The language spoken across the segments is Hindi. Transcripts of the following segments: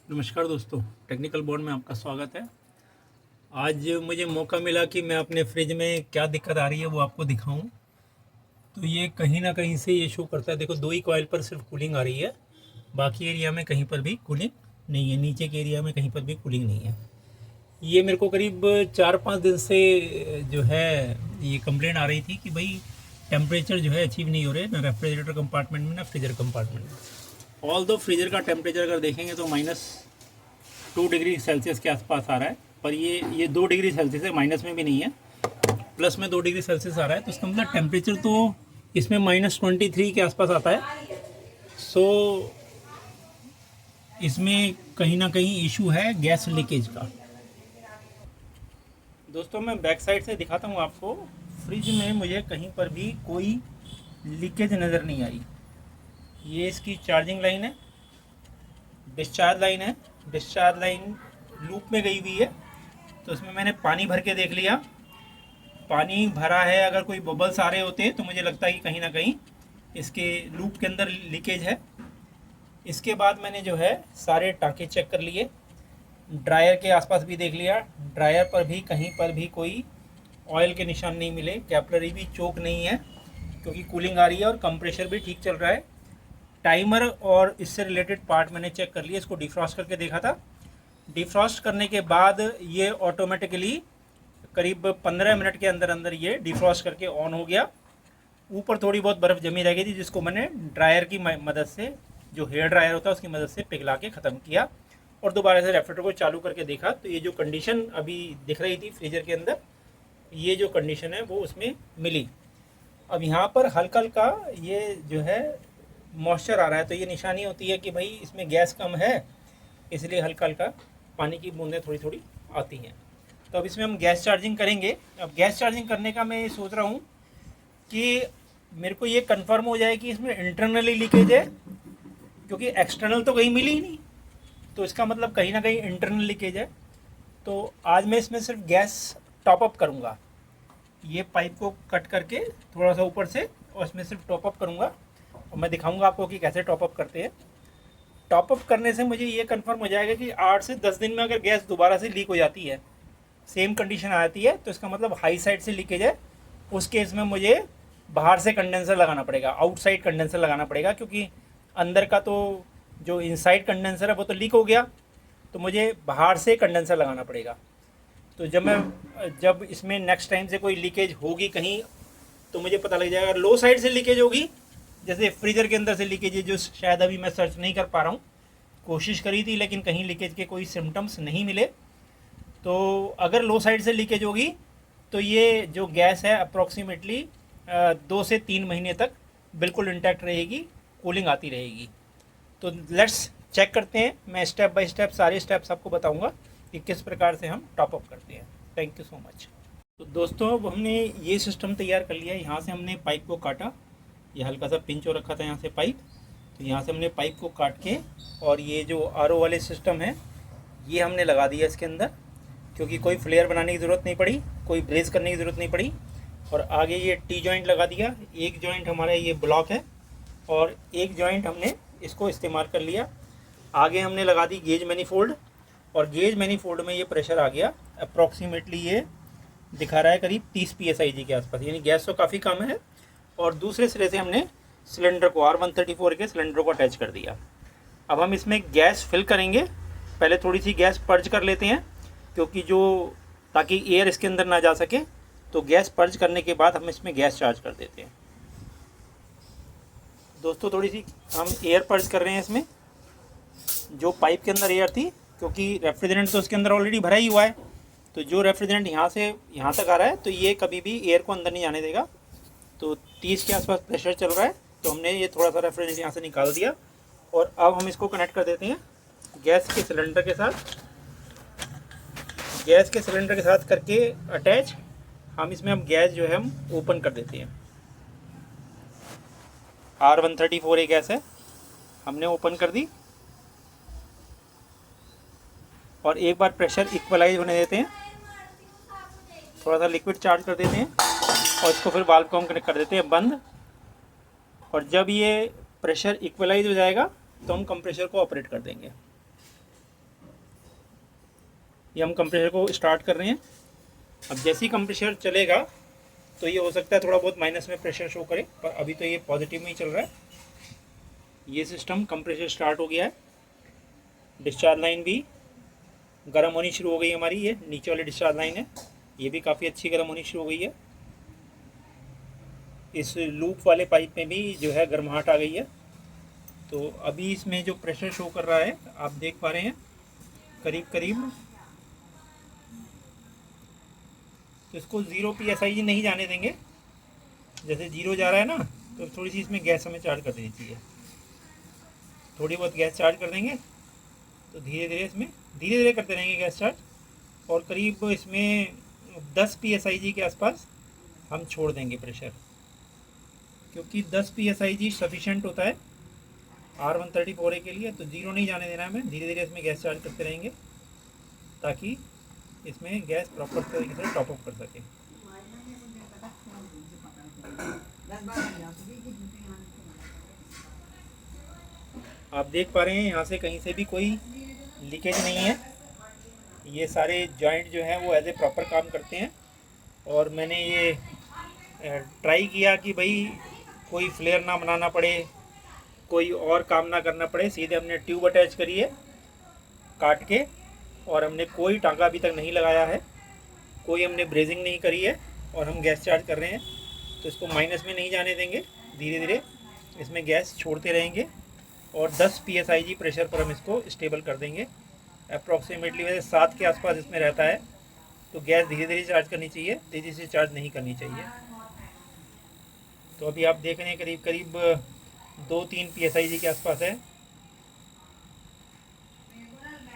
नमस्कार दोस्तों, टेक्निकल बोर्ड में आपका स्वागत है। आज मुझे मौका मिला कि मैं अपने फ्रिज में क्या दिक्कत आ रही है वो आपको दिखाऊं। तो ये कहीं ना कहीं से ये शो करता है। देखो, दो ही कॉइल पर सिर्फ कूलिंग आ रही है, बाकी एरिया में कहीं पर भी कूलिंग नहीं है। नीचे के एरिया में कहीं पर भी कूलिंग नहीं है। ये मेरे को करीब 4-5 दिन से जो है ये कंप्लेंट आ रही थी कि भाई टेम्परेचर जो है अचीव नहीं हो रहे, ना रेफ्रिजरेटर कंपार्टमेंट में ना फ्रीजर कंपार्टमेंट में। ऑल दो फ्रीजर का टेम्परेचर अगर देखेंगे तो -2 डिग्री सेल्सियस के आसपास आ रहा है, पर ये 2 डिग्री सेल्सियस है, माइनस में भी नहीं है, प्लस में 2 डिग्री सेल्सियस आ रहा है। तो इसका मतलब टेम्परेचर तो इसमें -23 के आसपास आता है। सो इसमें कहीं ना कहीं इशू है गैस लीकेज का। दोस्तों, मैं बैक साइड से दिखाता हूँ आपको। फ्रिज में मुझे कहीं पर भी कोई लीकेज नज़र नहीं आई। ये इसकी चार्जिंग लाइन है, डिस्चार्ज लाइन है। डिस्चार्ज लाइन लूप में गई हुई है, तो इसमें मैंने पानी भर के देख लिया। पानी भरा है, अगर कोई बबल्स आ रहे होते तो मुझे लगता है कि कहीं ना कहीं इसके लूप के अंदर लीकेज है। इसके बाद मैंने जो है सारे टाँके चेक कर लिए, ड्रायर के आसपास भी देख लिया। ड्रायर पर भी कहीं पर भी कोई ऑयल के निशान नहीं मिले, कैपलरी भी चोक नहीं है क्योंकि कूलिंग आ रही है और कंप्रेशर भी ठीक चल रहा है। टाइमर और इससे रिलेटेड पार्ट मैंने चेक कर लिया, इसको डिफ्रॉस्ट करके देखा था। डिफ्रॉस्ट करने के बाद ये ऑटोमेटिकली करीब 15 मिनट के अंदर अंदर ये डिफ्रॉस्ट करके ऑन हो गया। ऊपर थोड़ी बहुत बर्फ़ जमी रह गई थी, जिसको मैंने ड्रायर की मदद से, जो हेयर ड्रायर होता है उसकी मदद से पिघला के ख़त्म किया और दोबारा से रेफ्रिजरेटर को चालू करके देखा तो ये जो कंडीशन अभी दिख रही थी फ्रीजर के अंदर, ये जो कंडीशन है वो उसमें मिली। अब यहाँ पर हल्का हल्का ये जो है मॉइस्चर आ रहा है, तो ये निशानी होती है कि भाई इसमें गैस कम है, इसलिए हल्का हल्का पानी की बूंदें थोड़ी थोड़ी आती हैं। तो अब इसमें हम गैस चार्जिंग करेंगे। अब गैस चार्जिंग करने का मैं ये सोच रहा हूँ कि मेरे को ये कंफर्म हो जाए कि इसमें इंटरनली लीकेज है, क्योंकि एक्सटर्नल तो कहीं मिली ही नहीं, तो इसका मतलब कहीं ना कहीं इंटरनल लीकेज है। तो आज मैं इसमें सिर्फ गैस टॉपअप करूँगा, ये पाइप को कट करके थोड़ा सा ऊपर से, और इसमें सिर्फ टॉपअप करूँगा और मैं दिखाऊंगा आपको कि कैसे टॉपअप करते हैं। टॉपअप करने से मुझे ये कंफर्म हो जाएगा कि 8 से 10 दिन में अगर गैस दोबारा से लीक हो जाती है, सेम कंडीशन आती है, तो इसका मतलब हाई साइड से लीकेज है। उस केस में मुझे बाहर से कंडेंसर लगाना पड़ेगा, आउटसाइड कंडेंसर लगाना पड़ेगा, क्योंकि अंदर का तो जो इनसाइड कंडेंसर है वो तो लीक हो गया, तो मुझे बाहर से कंडेंसर लगाना पड़ेगा। तो जब इसमें नेक्स्ट टाइम से कोई लीकेज होगी कहीं, तो मुझे पता लग जाएगा। लो साइड से लीकेज होगी, जैसे फ्रीज़र के अंदर से लीकेज है, जो शायद अभी मैं सर्च नहीं कर पा रहा हूँ, कोशिश करी थी लेकिन कहीं लीकेज के कोई सिम्टम्स नहीं मिले। तो अगर लो साइड से लीकेज होगी तो ये जो गैस है अप्रॉक्सीमेटली 2 से 3 महीने तक बिल्कुल इंटैक्ट रहेगी, कूलिंग आती रहेगी। तो लेट्स चेक करते हैं। मैं स्टेप बाय स्टेप सारे स्टेप्स आपको बताऊंगा कि किस प्रकार से हम टॉपअप करते हैं। Thank you so much. तो दोस्तों, अब हमने ये सिस्टम तैयार कर लिया। यहाँ से हमने पाइप को काटा, ये हल्का सा पिंच हो रखा था यहाँ से पाइप, तो यहाँ से हमने पाइप को काट के, और ये जो आरओ वाले सिस्टम है ये हमने लगा दिया इसके अंदर, क्योंकि कोई फ्लेयर बनाने की ज़रूरत नहीं पड़ी, कोई ब्रेस करने की ज़रूरत नहीं पड़ी। और आगे ये टी जॉइंट लगा दिया। एक जॉइंट हमारा ये ब्लॉक है और एक जॉइंट हमने इसको इस्तेमाल कर लिया। आगे हमने लगा दी गेज मैनीफोल्ड, और गेज मैनीफोल्ड में ये प्रेशर आ गया अप्रॉक्सीमेटली, ये दिखा रहा है करीब 30 PSIG के आसपास, यानी गैस तो काफ़ी कम है। और दूसरे सिरे से हमने सिलेंडर को R134 के सिलेंडर को अटैच कर दिया। अब हम इसमें गैस फिल करेंगे। पहले थोड़ी सी गैस पर्ज कर लेते हैं, क्योंकि ताकि एयर इसके अंदर ना जा सके। तो गैस पर्ज करने के बाद हम इसमें गैस चार्ज कर देते हैं। दोस्तों, थोड़ी सी हम एयर पर्ज कर रहे हैं इसमें, जो पाइप के अंदर एयर थी, क्योंकि रेफ्रिजरेंट तो उसके अंदर ऑलरेडी भरा ही हुआ है। तो जो रेफ्रिजरेंट यहाँ से यहाँ तक आ रहा है, तो ये कभी भी एयर को अंदर नहीं जाने देगा। तो 30 के आसपास प्रेशर चल रहा है, तो हमने ये थोड़ा सा रेफ्रिजरेंट यहाँ से निकाल दिया। और अब हम इसको कनेक्ट कर देते हैं गैस के सिलेंडर के साथ। गैस के सिलेंडर के साथ करके अटैच, हम इसमें हम गैस जो है हम ओपन कर देते हैं। R134 एक गैस है, हमने ओपन कर दी, और एक बार प्रेशर इक्वलाइज होने देते हैं। थोड़ा सा लिक्विड चार्ज कर देते हैं और इसको फिर वाल्व को हम कनेक्ट कर देते हैं बंद। और जब ये प्रेशर इक्वलाइज हो जाएगा तो हम कंप्रेसर को ऑपरेट कर देंगे। ये हम कंप्रेसर को स्टार्ट कर रहे हैं। अब जैसे ही कंप्रेसर चलेगा तो ये हो सकता है थोड़ा बहुत माइनस में प्रेशर शो करे, पर अभी तो ये पॉजिटिव में ही चल रहा है। ये सिस्टम कंप्रेसर स्टार्ट हो गया है। डिस्चार्ज लाइन भी गर्म होनी शुरू हो गई है हमारी। ये नीचे वाली डिस्चार्ज लाइन है, ये भी काफ़ी अच्छी गर्म होनी शुरू हो गई है। इस लूप वाले पाइप में भी जो है गर्माहट आ गई है। तो अभी इसमें जो प्रेशर शो कर रहा है आप देख पा रहे हैं, करीब करीब। तो इसको 0 PSI नहीं जाने देंगे। जैसे 0 जा रहा है ना, तो थोड़ी सी इसमें गैस हमें चार्ज कर देनी चाहिए। थोड़ी बहुत गैस चार्ज कर देंगे तो धीरे धीरे इसमें धीरे धीरे करते रहेंगे गैस चार्ज, और करीब इसमें 10 PSIG के आसपास हम छोड़ देंगे प्रेशर, क्योंकि 10 PSIG सफिशेंट होता है R134A के लिए। तो 0 नहीं जाने देना है हमें, धीरे धीरे इसमें गैस चार्ज करते रहेंगे ताकि इसमें गैस प्रॉपर तरीके से टॉप अप कर सके। आप देख पा रहे हैं यहाँ से कहीं से भी कोई लीकेज नहीं है। ये सारे जॉइंट जो हैं वो एज ए प्रॉपर काम करते हैं। और मैंने ये ट्राई किया कि भाई कोई फ्लेयर ना बनाना पड़े, कोई और काम ना करना पड़े। सीधे हमने ट्यूब अटैच करी है काट के, और हमने कोई टाँका अभी तक नहीं लगाया है, कोई हमने ब्रेजिंग नहीं करी है, और हम गैस चार्ज कर रहे हैं। तो इसको माइनस में नहीं जाने देंगे, धीरे धीरे इसमें गैस छोड़ते रहेंगे, और 10 PSIG प्रेशर पर हम इसको स्टेबल कर देंगे। अप्रॉक्सीमेटली वैसे 7 के आसपास इसमें रहता है। तो गैस धीरे धीरे चार्ज करनी चाहिए, तेज़ी से चार्ज नहीं करनी चाहिए। तो अभी आप देख रहे हैं करीब करीब 2-3 PSIG के आसपास है।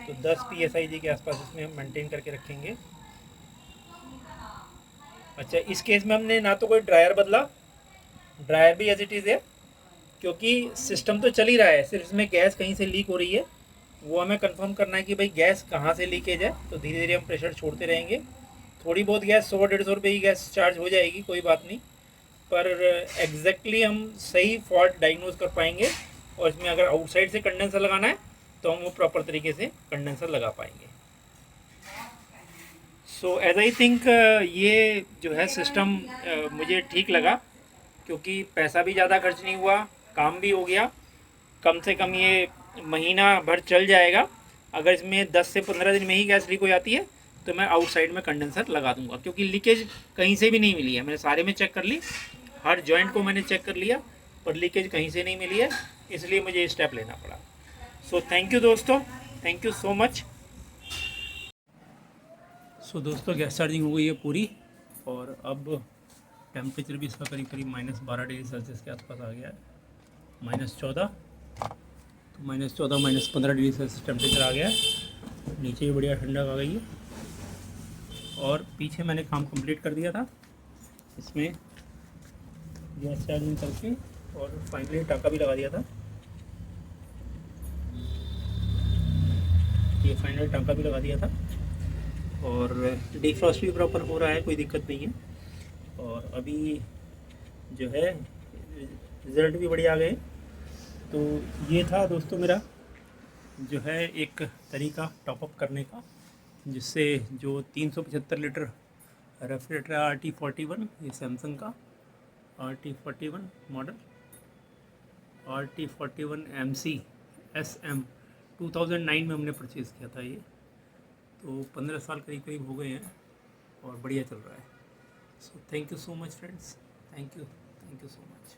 तो 10 PSIG के आसपास इसमें हम मेंटेन करके रखेंगे। अच्छा, इस केस में हमने ना तो कोई ड्रायर बदला, ड्रायर भी एज इट इज़ है, क्योंकि सिस्टम तो चल ही रहा है, सिर्फ इसमें गैस कहीं से लीक हो रही है। वो हमें कंफर्म करना है कि भाई गैस कहाँ से लीकेज है। तो धीरे धीरे हम प्रेशर छोड़ते रहेंगे। थोड़ी बहुत गैस 100-150 रुपये की गैस चार्ज हो जाएगी, कोई बात नहीं, पर एग्जैक्टली हम सही फॉल्ट डायग्नोज कर पाएंगे। और इसमें अगर आउटसाइड से कंडेंसर लगाना है तो हम वो प्रॉपर तरीके से कंडेंसर लगा पाएंगे। सो एज आई थिंक ये जो है सिस्टम मुझे ठीक लगा, क्योंकि पैसा भी ज़्यादा खर्च नहीं हुआ, काम भी हो गया। कम से कम ये महीना भर चल जाएगा। अगर इसमें 10 से 15 दिन में ही गैस लीक हो जाती है तो मैं आउटसाइड में कंडेंसर लगा दूंगा, क्योंकि लीकेज कहीं से भी नहीं मिली है। मैंने सारे में चेक कर ली, हर जॉइंट को मैंने चेक कर लिया, पर लीकेज कहीं से नहीं मिली है, इसलिए मुझे ये स्टेप लेना पड़ा। सो थैंक यू दोस्तों, थैंक यू सो मच। सो दोस्तों, गैस चार्जिंग हो गई है पूरी, और अब टेम्परेचर भी इसका करीब करीब -12 डिग्री सेल्सियस के आसपास आ गया है, -14। तो -14 -15 डिग्री सेल्सियस टेम्परेचर आ गया है। नीचे भी बढ़िया ठंडक आ गई है, और पीछे मैंने काम कंप्लीट कर दिया था इसमें गैस चार्जिंग करके, और फाइनली टाका भी लगा दिया था। ये फाइनल टाका भी लगा दिया था, और डिफ्रॉस्ट भी प्रॉपर हो रहा है, कोई दिक्कत नहीं है। और अभी जो है रिज़ल्ट भी बढ़िया आ गए। तो ये था दोस्तों मेरा जो है एक तरीका टॉपअप करने का, जिससे जो 375 लीटर रेफ्रिजरेटर है RT41, ये सैमसंग का RT41 model, RT41 MC SM 2009 में हमने परचेज़ किया था। ये तो 15 साल करीब करीब हो गए हैं, और बढ़िया चल रहा है। So thank you so much friends, thank you so much.